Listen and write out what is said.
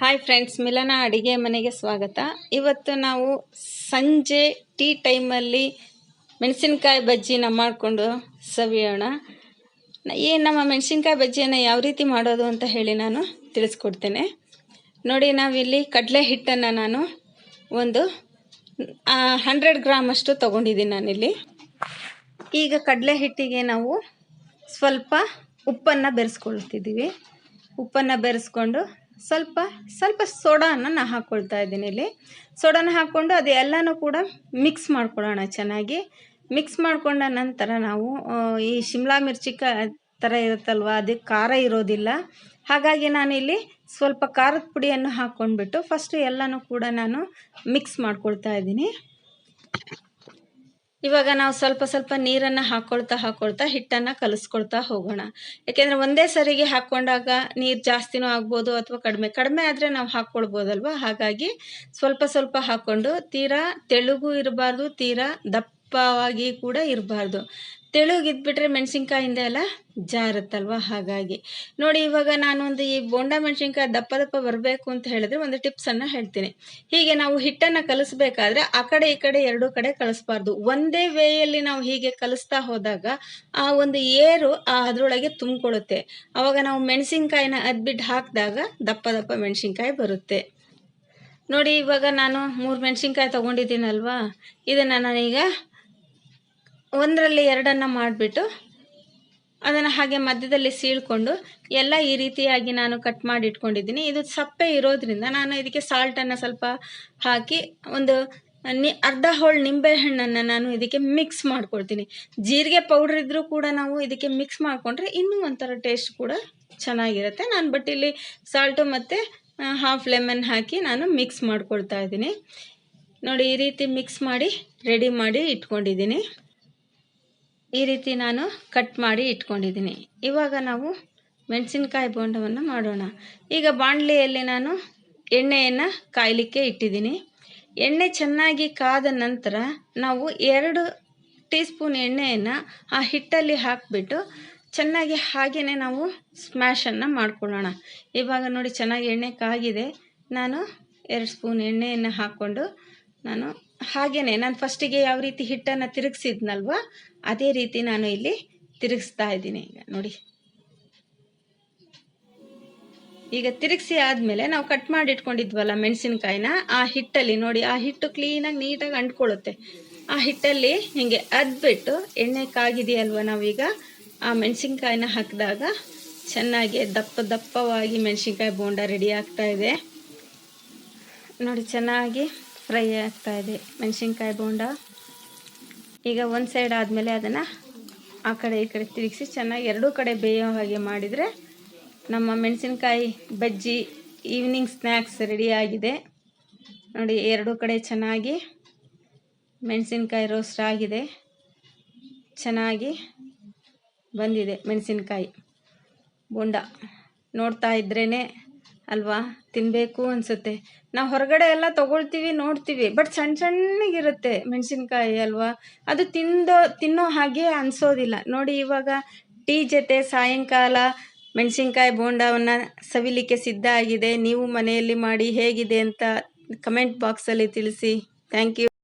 Hi friends, ಮಿಲನ ಅಡಿಗೆ ಮನೆಗೆ ಸ್ವಾಗತ. ಇವತ್ತು ನಾವು ಸಂಜೆ ಟೀ ಟೈಮಲ್ಲಿ ಮೆಣಸಿನ್ಕಾಯಿ ಬಜ್ಜಿನ ಮಾಡಿಕೊಂಡು ಸವಿಯೋಣ. ಈ ನಮ್ಮ ಮೆಣಸಿನ್ಕಾಯಿ ಬಜ್ಜಿಯನ್ನು ಯಾವ ರೀತಿ ಮಾಡೋದು ಅಂತ ಹೇಳಿ ನಾನು ತಿಳಿಸ್ಕೊಡ್ತೇನೆ. ನೋಡಿ, ನಾವಿಲ್ಲಿ ಕಡಲೆ ಹಿಟ್ಟನ್ನು ನಾನು ಒಂದು 100 ಗ್ರಾಮ್ ಅಷ್ಟು ತೊಗೊಂಡಿದ್ದೀನಿ ನಾನಿಲ್ಲಿ. ಈಗ ಕಡಲೆ ಹಿಟ್ಟಿಗೆ ನಾವು ಸ್ವಲ್ಪ ಉಪ್ಪನ್ನು ಬೆರೆಸ್ಕೊಳ್ತಿದ್ದೀವಿ. ಉಪ್ಪನ್ನು ಬೆರೆಸ್ಕೊಂಡು ಸ್ವಲ್ಪ ಸೋಡಾನ ನಾನು ಹಾಕ್ಕೊಳ್ತಾ ಇದ್ದೀನಿ. ಇಲ್ಲಿ ಸೋಡಾನ ಹಾಕ್ಕೊಂಡು ಅದು ಎಲ್ಲನೂ ಕೂಡ ಮಿಕ್ಸ್ ಮಾಡ್ಕೊಳ್ಳೋಣ. ಚೆನ್ನಾಗಿ ಮಿಕ್ಸ್ ಮಾಡ್ಕೊಂಡ ನಂತರ ನಾವು ಈ ಶಿಮ್ಲಾ ಮಿರ್ಚಿ ಥರ ಇರುತ್ತಲ್ವ, ಅದಕ್ಕೆ ಖಾರ ಇರೋದಿಲ್ಲ. ಹಾಗಾಗಿ ನಾನಿಲ್ಲಿ ಸ್ವಲ್ಪ ಖಾರದ ಪುಡಿಯನ್ನು ಹಾಕ್ಕೊಂಡ್ಬಿಟ್ಟು ಫಸ್ಟು ಎಲ್ಲನೂ ಕೂಡ ನಾನು ಮಿಕ್ಸ್ ಮಾಡ್ಕೊಳ್ತಾ ಇದ್ದೀನಿ. ಇವಾಗ ನಾವು ಸ್ವಲ್ಪ ನೀರನ್ನು ಹಾಕ್ಕೊಳ್ತಾ ಹಿಟ್ಟನ್ನು ಕಲಿಸ್ಕೊಳ್ತಾ ಹೋಗೋಣ. ಯಾಕೆಂದರೆ ಒಂದೇ ಸರಿಗೆ ಹಾಕ್ಕೊಂಡಾಗ ನೀರು ಜಾಸ್ತಿನೂ ಆಗ್ಬೋದು ಅಥವಾ ಕಡಿಮೆ ಆದರೆ ನಾವು ಹಾಕ್ಕೊಳ್ಬೋದಲ್ವ. ಹಾಗಾಗಿ ಸ್ವಲ್ಪ ಹಾಕ್ಕೊಂಡು, ತೀರಾ ತೆಳುಗೂ ಇರಬಾರ್ದು, ತೀರಾ ದಪ್ಪವಾಗಿ ಕೂಡ ಇರಬಾರ್ದು. ತೆಳುಗಿದ್ಬಿಟ್ರೆ ಮೆಣಸಿನ್ಕಾಯಿಂದ ಎಲ್ಲ ಜಾರುತ್ತಲ್ವ. ಹಾಗಾಗಿ ನೋಡಿ, ಇವಾಗ ನಾನೊಂದು ಈ ಬೋಂಡ ಮೆಣಸಿನ್ಕಾಯಿ ದಪ್ಪ ಬರಬೇಕು ಅಂತ ಹೇಳಿದ್ರೆ ಒಂದು ಟಿಪ್ಸನ್ನು ಹೇಳ್ತೀನಿ. ಹೀಗೆ ನಾವು ಹಿಟ್ಟನ್ನು ಕಲಿಸ್ಬೇಕಾದ್ರೆ ಆ ಕಡೆ ಈ ಕಡೆ ಎರಡೂ ಕಡೆ ಕಲಿಸ್ಬಾರ್ದು. ಒಂದೇ ವೇಯಲ್ಲಿ ನಾವು ಹೀಗೆ ಕಲಿಸ್ತಾ ಹೋದಾಗ ಆ ಒಂದು ಏರು ಅದರೊಳಗೆ ತುಂಬಿಕೊಳ್ಳುತ್ತೆ. ಆವಾಗ ನಾವು ಮೆಣಸಿನ್ಕಾಯಿನ ಅದ್ಬಿಟ್ಟು ಹಾಕಿದಾಗ ದಪ್ಪ ಮೆಣಸಿನ್ಕಾಯಿ ಬರುತ್ತೆ. ನೋಡಿ, ಇವಾಗ ನಾನು 3 ಮೆಣಸಿನ್ಕಾಯಿ ತೊಗೊಂಡಿದ್ದೀನಲ್ವಾ, ಇದನ್ನು ನಾನೀಗ 1ರಲ್ಲಿ 2 ಮಾಡಿಬಿಟ್ಟು ಅದನ್ನು ಹಾಗೆ ಮಧ್ಯದಲ್ಲಿ ಸೀಳ್ಕೊಂಡು ಎಲ್ಲ ಈ ರೀತಿಯಾಗಿ ನಾನು ಕಟ್ ಮಾಡಿ ಇಟ್ಕೊಂಡಿದ್ದೀನಿ. ಇದು ಸಪ್ಪೆ ಇರೋದ್ರಿಂದ ನಾನು ಇದಕ್ಕೆ ಸಾಲ್ಟನ್ನು ಸ್ವಲ್ಪ ಹಾಕಿ ಒಂದು ಅರ್ಧ ಹೋಳು ನಿಂಬೆಹಣ್ಣನ್ನು ನಾನು ಇದಕ್ಕೆ ಮಿಕ್ಸ್ ಮಾಡ್ಕೊಳ್ತೀನಿ. ಜೀರಿಗೆ ಪೌಡ್ರ್ ಇದ್ದರೂ ಕೂಡ ನಾವು ಇದಕ್ಕೆ ಮಿಕ್ಸ್ ಮಾಡಿಕೊಂಡ್ರೆ ಇನ್ನೂ ಒಂಥರ ಟೇಸ್ಟ್ ಕೂಡ ಚೆನ್ನಾಗಿರುತ್ತೆ. ನಾನು ಬಟ್ ಇಲ್ಲಿ ಸಾಲ್ಟು ಮತ್ತು ಹಾಫ್ ಲೆಮನ್ ಹಾಕಿ ನಾನು ಮಿಕ್ಸ್ ಮಾಡ್ಕೊಳ್ತಾ ಇದ್ದೀನಿ. ನೋಡಿ, ಈ ರೀತಿ ಮಿಕ್ಸ್ ಮಾಡಿ ರೆಡಿ ಮಾಡಿ ಇಟ್ಕೊಂಡಿದ್ದೀನಿ. ಈ ರೀತಿ ನಾನು ಕಟ್ ಮಾಡಿ ಇಟ್ಕೊಂಡಿದ್ದೀನಿ. ಇವಾಗ ನಾವು ಮೆಣಸಿನ್ಕಾಯಿ ಬೋಂಡವನ್ನು ಮಾಡೋಣ. ಈಗ ಬಾಣಲೆಯಲ್ಲಿ ನಾನು ಎಣ್ಣೆಯನ್ನು ಕಾಯಲಿಕ್ಕೆ ಇಟ್ಟಿದ್ದೀನಿ. ಎಣ್ಣೆ ಚೆನ್ನಾಗಿ ಕಾದ ನಂತರ ನಾವು 2 ಟೀ ಸ್ಪೂನ್ ಎಣ್ಣೆಯನ್ನು ಆ ಹಿಟ್ಟಲ್ಲಿ ಹಾಕಿಬಿಟ್ಟು ಚೆನ್ನಾಗಿ ಹಾಗೆಯೇ ನಾವು ಸ್ಮ್ಯಾಶನ್ನು ಮಾಡ್ಕೊಳ್ಳೋಣ. ಇವಾಗ ನೋಡಿ, ಚೆನ್ನಾಗಿ ಎಣ್ಣೆ ಕಾಗಿದೆ. ನಾನು 2 ಸ್ಪೂನ್ ಎಣ್ಣೆಯನ್ನು ಹಾಕ್ಕೊಂಡು ನಾನು ಫಸ್ಟಿಗೆ ಯಾವ ರೀತಿ ಹಿಟ್ಟನ್ನು ತಿರುಗಿಸಿದ್ನಲ್ವ ಅದೇ ರೀತಿ ನಾನು ಇಲ್ಲಿ ತಿರುಗಿಸ್ತಾ ಇದ್ದೀನಿ. ಈಗ ತಿರುಗಿಸಿ ಆದಮೇಲೆ ನಾವು ಕಟ್ ಮಾಡಿ ಇಟ್ಕೊಂಡಿದ್ವಲ್ಲ ಮೆಣಸಿನ್ಕಾಯಿನ ಆ ಹಿಟ್ಟಲ್ಲಿ ನೋಡಿ, ಆ ಹಿಟ್ಟು ಕ್ಲೀನಾಗಿ ನೀಟಾಗಿ ಅಂಟ್ಕೊಳ್ಳುತ್ತೆ. ಆ ಹಿಟ್ಟಲ್ಲಿ ಹೀಗೆ ಅದ್ಬಿಟ್ಟು ಎಣ್ಣೆ ಕಾಗಿದೆಯಲ್ವ, ನಾವೀಗ ಆ ಮೆಣಸಿನ್ಕಾಯಿನ ಹಾಕಿದಾಗ ಚೆನ್ನಾಗಿ ದಪ್ಪವಾಗಿ ಮೆಣಸಿನ್ಕಾಯಿ ಬೋಂಡ ರೆಡಿ ಆಗ್ತಾ ಇದೆ. ನೋಡಿ, ಚೆನ್ನಾಗಿ ಫ್ರೈ ಆಗ್ತಾ ಇದೆ ಮೆಣಸಿನ್ಕಾಯಿ ಬೋಂಡ. ಈಗ ಒಂದು ಸೈಡ್ ಆದಮೇಲೆ ಅದನ್ನು ಆ ಕಡೆ ಈ ಕಡೆ ತಿರುಗಿಸಿ ಚೆನ್ನಾಗಿ ಎರಡೂ ಕಡೆ ಬೇಯೋ ಹಾಗೆ ಮಾಡಿದರೆ ನಮ್ಮ ಮೆಣಸಿನ್ಕಾಯಿ ಬಜ್ಜಿ ಈವ್ನಿಂಗ್ ಸ್ನ್ಯಾಕ್ಸ್ ರೆಡಿಯಾಗಿದೆ. ನೋಡಿ, ಎರಡೂ ಕಡೆ ಚೆನ್ನಾಗಿ ಮೆಣಸಿನ್ಕಾಯಿ ರೋಸ್ಟ್ ಆಗಿದೆ, ಚೆನ್ನಾಗಿ ಬಂದಿದೆ ಮೆಣಸಿನ್ಕಾಯಿ ಬೋಂಡ. ನೋಡ್ತಾ ಇದ್ರೇ ಅಲ್ವಾ ತಿನ್ನಬೇಕು ಅನಿಸುತ್ತೆ. ನಾವು ಹೊರಗಡೆ ಎಲ್ಲ ತೊಗೊಳ್ತೀವಿ, ನೋಡ್ತೀವಿ, ಬಟ್ ಸಣ್ಣಗಿರುತ್ತೆ ಮೆಣಸಿನ್ಕಾಯಿ ಅಲ್ವಾ, ಅದು ತಿನ್ನೋ ಹಾಗೆ ಅನಿಸೋದಿಲ್ಲ. ನೋಡಿ, ಇವಾಗ ಟೀ ಜೊತೆ ಸಾಯಂಕಾಲ ಮೆಣಸಿನ್ಕಾಯಿ ಬೋಂಡವನ್ನು ಸವಿಲಿಕ್ಕೆ ಸಿದ್ಧ ಆಗಿದೆ. ನೀವು ಮನೆಯಲ್ಲಿ ಮಾಡಿ ಹೇಗಿದೆ ಅಂತ ಕಮೆಂಟ್ ಬಾಕ್ಸಲ್ಲಿ ತಿಳಿಸಿ. Thank you.